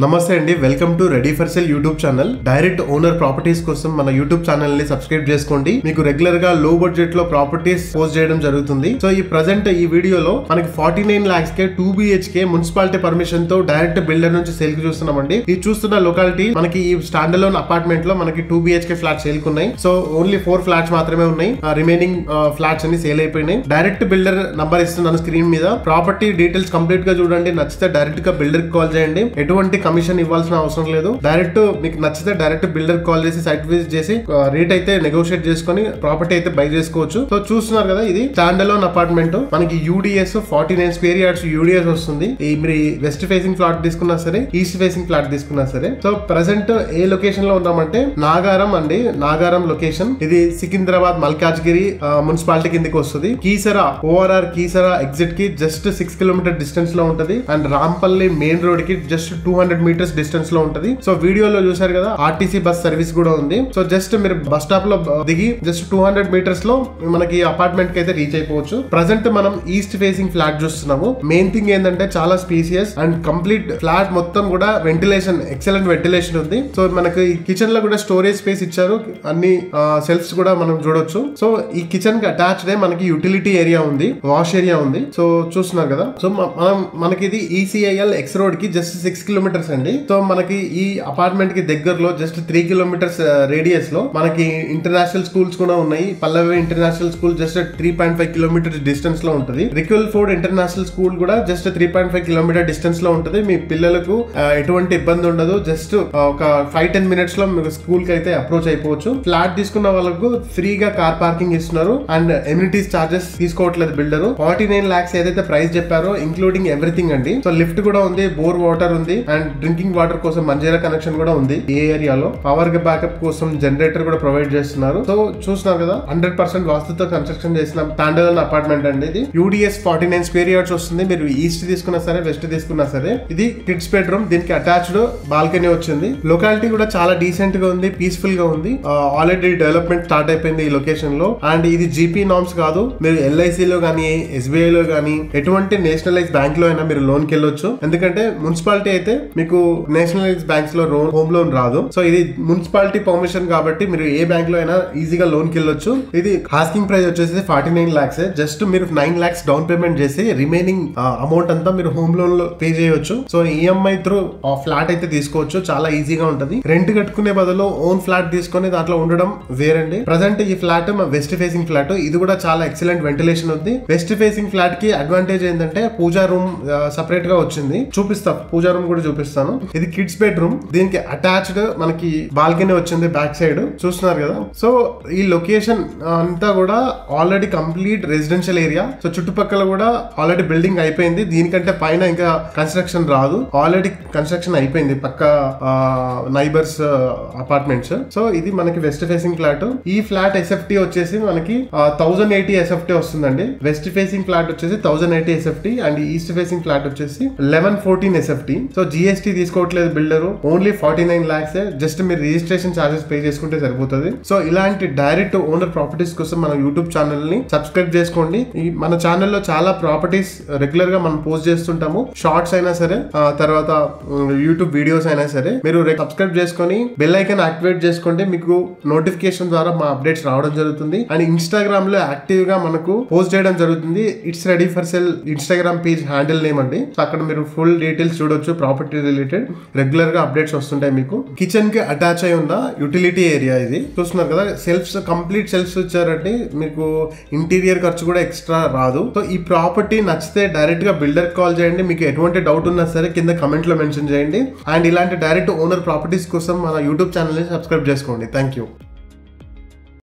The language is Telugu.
నమస్తే అండి, welcome to ready for sale YouTube channel. Direct owner properties కోసం మన యూట్యూబ్ ఛానల్ ని సబ్స్క్రైబ్ చేసుకోండి. మీకు రెగ్యులర్ గా లో బడ్జెట్ లో ప్రాపర్టీస్ పోస్ట్ చేయడం జరుగుతుంది. సో ఈ ప్రెజెంట్ ఈ వీడియోలో మనకి 49 lakhs కే 2 BHK మున్సిపాలిటీ పర్మిషన్ తో డైరెక్ట్ బిల్డర్ నుంచి సేల్ కి చూస్తున్నామండి. ఈ చూస్తున్న లొకాలిటీ మనకి ఈ స్టాండ్ అలోన్ అపార్ట్మెంట్ లో మనకి 2 BHK ఫ్లాట్స్ సేల్ కు ఉన్నాయి. సో ఓన్లీ 4 ఫ్లాట్స్ మాత్రమే ఉన్నాయి. రిమైనింగ్ ఫ్లాట్స్ అన్ని సేల్ అయిపోయినాయి. డైరెక్ట్ బిల్డర్ నంబర్ ఇస్తున్నాను స్క్రీన్ మీద. ప్రాపర్టీ డీటెయిల్స్ కంప్లీట్ గా చూడండి. నచ్చితే డైరెక్ట్ గా బిల్డర్ కి కాల్ చేయండి. ఎటువంటి కమిషన్ ఇవ్వాల్సిన అవసరం లేదు. డైరెక్ట్ మీకు నచ్చితే డైరెక్ట్ బిల్డర్ కాల్ చేసి సైట్ విజిట్ చేసి రేట్ అయితే నెగోషియేట్ చేసుకుని ప్రాపర్టీ అయితే బై చేసుకోవచ్చు. సో చూస్తున్నారు కదా, ఇది స్టాండ్ అలోన్ అపార్ట్మెంట్. మనకి యూడిఎస్ 49 స్క్వేర్ యార్డ్స్ యూడిఎస్ వస్తుంది. మీరు వెస్ట్ ఫేసింగ్ ఫ్లాట్ తీసుకున్నా సరే, ఈస్ట్ ఫేసింగ్ ఫ్లాట్ తీసుకున్నా సరే. సో ప్రెసెంట్ ఏ లొకేషన్ లో ఉన్నామంటే నాగారం అండి. నాగారం లొకేషన్ ఇది సికింద్రాబాద్ మల్కాజ్గిరి మున్సిపాలిటీ కిందకి వస్తుంది. కీసరా ఓఆర్ఆర్ కీసరా ఎగ్జిట్ కి జస్ట్ 6 కిలోమీటర్ డిస్టెన్స్ లో ఉంటది. అండ్ రాంపల్లి మెయిన్ రోడ్ కి జస్ట్ 200 మీటర్స్ డిస్టెన్స్ లో ఉంటది. సో వీడియోలో చూసారు కదా, ఆర్టీసీ బస్ సర్వీస్ కూడా ఉంది. సో జస్ట్ మీరు బస్ స్టాప్ లో దిగి జస్ట్ 200 మీటర్స్ లో మనకి అపార్ట్మెంట్ కి అయితే రీచ్ అయిపోవచ్చు. ప్రజెంట్ మనం ఈస్ట్ ఫేసింగ్ ఫ్లాట్ చూస్తున్నాము. మెయిన్ థింగ్ ఏంటంటే చాలా స్పేసియస్ అండ్ కంప్లీట్ ఫ్లాట్ మొత్తం కూడా వెంటిలేషన్, ఎక్సలెంట్ వెంటిలేషన్ ఉంది. సో మనకి కిచెన్ లో కూడా స్టోరేజ్ స్పేస్ ఇచ్చారు. అన్ని సెల్ఫ్స్ కూడా మనం చూడొచ్చు. సో ఈ కిచెన్ కి అటాచ్డ్ మనకి యూటిలిటీ ఏరియా ఉంది, వాష్ ఏరియా ఉంది. సో చూస్తున్నారు కదా. సో మనకి ఇది ఈసీఐఎల్ ఎక్స్ రోడ్ కి జస్ట్ 6 కిలోమీటర్స్ అండి. సో మనకి ఈ అపార్ట్మెంట్ కి దగ్గరలో జస్ట్ 3 కిలోమీటర్స్ రేడియస్ లో మనకి ఇంటర్నేషనల్ స్కూల్స్ కూడా ఉన్నాయి. Pallavi international school just 3.5 kilometers distance లో ఉంటుంది. రిక్వెల్ ఫోర్డ్ ఇంటర్నేషనల్ స్కూల్ కూడా జస్ట్ 3.5 కిలోమీటర్ డిస్టెన్స్ లో ఉంటుంది. మీ పిల్లలకు ఎటువంటి ఇబ్బంది ఉండదు. జస్ట్ ఒక 5-10 మినిట్స్ లో మీకు స్కూల్ కి అయితే అప్రోచ్ అయిపోవచ్చు. ఫ్లాట్ తీసుకున్న వాళ్ళకు ఫ్రీగా కార్ పార్కింగ్ ఇస్తున్నారు. అండ్ ఎమ్యూనిటీస్ చార్జెస్ తీసుకోవట్లేదు బిల్డర్. 49 lakhs ఏదైతే ప్రైస్ చెప్పారో ఇంక్లూడింగ్ ఎవ్రీథింగ్ అండి. సో లిఫ్ట్ కూడా ఉంది, బోర్ వాటర్ ఉంది, అండ్ డ్రింకింగ్ వాటర్ కోసం మంజీరా కనెక్షన్ కూడా ఉంది. ఈ ఏరియాలో పవర్ బ్యాకప్ కోసం జనరేటర్ కూడా ప్రొవైడ్ చేస్తున్నారు. సో చూస్తున్నారు కదా, 100% వాస్తుతో కన్స్ట్రక్షన్ చేసిన స్టాండ్ అలోన్ అపార్ట్మెంట్ అండి. ఇది యూడిఎస్ 49 స్క్వేర్ యార్డ్స్ వస్తుంది. మీరు ఈస్ట్ తీసుకున్నా సరే, వెస్ట్ తీసుకున్నా సరే. ఇది కిడ్స్ బెడ్రూమ్. దీనికి అటాచ్డ్ బాల్కనీ వచ్చింది. లొకాలిటీ కూడా చాలా డీసెంట్ గా ఉంది, పీస్ఫుల్ గా ఉంది. ఆల్రెడీ డెవలప్మెంట్ స్టార్ట్ అయిపోయింది ఈ లొకేషన్ లో. అండ్ ఇది జీపీ నార్మ్స్ కాదు. మీరు ఎల్ఐసి లో గానీ, ఎస్బీఐ లో గానీ, ఎటువంటి నేషనలైజ్ బ్యాంక్ లో అయినా మీరు లోన్ కి వెళ్ళొచ్చు. ఎందుకంటే మున్సిపాలిటీ అయితే మీకు నేషనలైజ్ బ్యాంక్స్ లో హోమ్ లోన్ రాదు. సో ఇది మున్సిపాలిటీ పర్మిషన్ కాబట్టి మీరు ఏ బ్యాంక్ లో అయినా ఈజీగా లోన్ కి వెళ్ళొచ్చు. ఇది ఆస్కింగ్ ప్రైస్ వచ్చేసి 49 lakhs. జస్ట్ మీరు 9 lakhs డౌన్ పేమెంట్ చేసి రిమైనింగ్ అమౌంట్ అంతా మీరు హోమ్ లోన్ లో పే చేయొచ్చు. సో ఈఎంఐ త్రూ ఫ్లాట్ అయితే తీసుకోవచ్చు. చాలా ఈజీగా ఉంటది. రెంట్ కట్టుకునే బదులు ఓన్ ఫ్లాట్ తీసుకొని దాంట్లో ఉండడం వేరండి. ప్రజెంట్ ఈ ఫ్లాట్ వెస్ట్ ఫేసింగ్ ఫ్లాట్. ఇది కూడా చాలా ఎక్సలెంట్ వెంటిలేషన్ ఉంది. వెస్ట్ ఫేసింగ్ ఫ్లాట్ కి అడ్వాంటేజ్ ఏంటంటే పూజా రూమ్ సెపరేట్ గా వచ్చింది. చూపిస్తా, పూజా రూమ్ కూడా చూపిస్తాను. ఇది కిడ్స్ బెడ్రూమ్. దీనికి అటాచ్డ్ మనకి బాల్కనీ వచ్చింది బ్యాక్ సైడ్. చూస్తున్నారు కదా. సో ఈ లొకేషన్ అంతా కూడా already complete residential area. So చుట్టుపక్కల కూడా ఆల్రెడీ బిల్డింగ్ అయిపోయింది. దీనికంటే పైన ఇంకా కన్స్ట్రక్షన్ రాదు. ఆల్రెడీ కన్స్ట్రక్షన్ అయిపోయింది పక్క నైబర్స్ అపార్ట్మెంట్స్. సో ఇది మనకి వెస్ట్ ఫేసింగ్ ఫ్లాట్. ఈ ఫ్లాట్ ఎస్ఎఫ్టీ వచ్చేసి మనకి 1080 ఎస్ఎఫ్టీ వస్తుందండి. వెస్ట్ ఫేసింగ్ ఫ్లాట్ వచ్చేసి 1080 SFT and east facing flat వచ్చేసి 1114 ఎస్ఎఫ్టీ. సో జిఎస్టీ తీసుకోవట్లేదు బిల్డర్. Only 49 lakhs. జస్ట్ మీరు రిజిస్ట్రేషన్ చార్జెస్ పే చేసుకుంటే సరిపోతుంది. సో ఇలాంటి డైరెక్ట్ ఓనర్ ప్రాపర్టీస్ కోసం మన యూట్యూబ్ ఛానల్ ని సబ్స్క్రైబ్ చేసుకోండి. మన ఛానల్లో చాలా ప్రాపర్టీస్ రెగ్యులర్ గా మనం పోస్ట్ చేస్తుంటాము. షార్ట్స్ అయినా సరే, తర్వాత యూట్యూబ్ వీడియోస్ అయినా సరే. మీరు సబ్స్క్రైబ్ చేసుకొని బెల్ ఐకాన్ యాక్టివేట్ చేసుకోండి. మీకు నోటిఫికేషన్ ద్వారా మా అప్డేట్స్ రావడం జరుగుతుంది. అండ్ ఇన్స్టాగ్రామ్ లో యాక్టివ్ గా మనకు పోస్ట్ చేయడం జరుగుతుంది. It's ready for sale Instagram page handle name అండి. సో అక్కడ మీరు ఫుల్ డీటెయిల్స్ చూడొచ్చు. ప్రాపర్టీ రిలేటెడ్ రెగ్యులర్ గా అప్డేట్స్ వస్తుంటాయి మీకు. కిచెన్ కి అటాచ్ అయి ఉన్న యూటిలిటీ ఏరియా ఇది. చూస్తున్నారు కదా, సెల్ఫ్స్, కంప్లీట్ సెల్ఫ్స్ ఇచ్చారంటే మీకు ఇంటీరియర్ ఖర్చు కూడా ఎక్స్ట్రా రాదు. సో ఈ ప్రాపర్టీ నచ్చితే డైరెక్ట్ గా బిల్డర్ కాల్ చేయండి. మీకు ఎటువంటి డౌట్ ఉన్నా సరే కింద కమెంట్ లో మెన్షన్ చేయండి. అండ్ ఇలాంటి డైరెక్ట్ ఓనర్ ప్రాపర్టీస్ కోసం మన యూట్యూబ్ ఛానల్ ని సబ్స్క్రైబ్ చేసుకోండి. Thank you.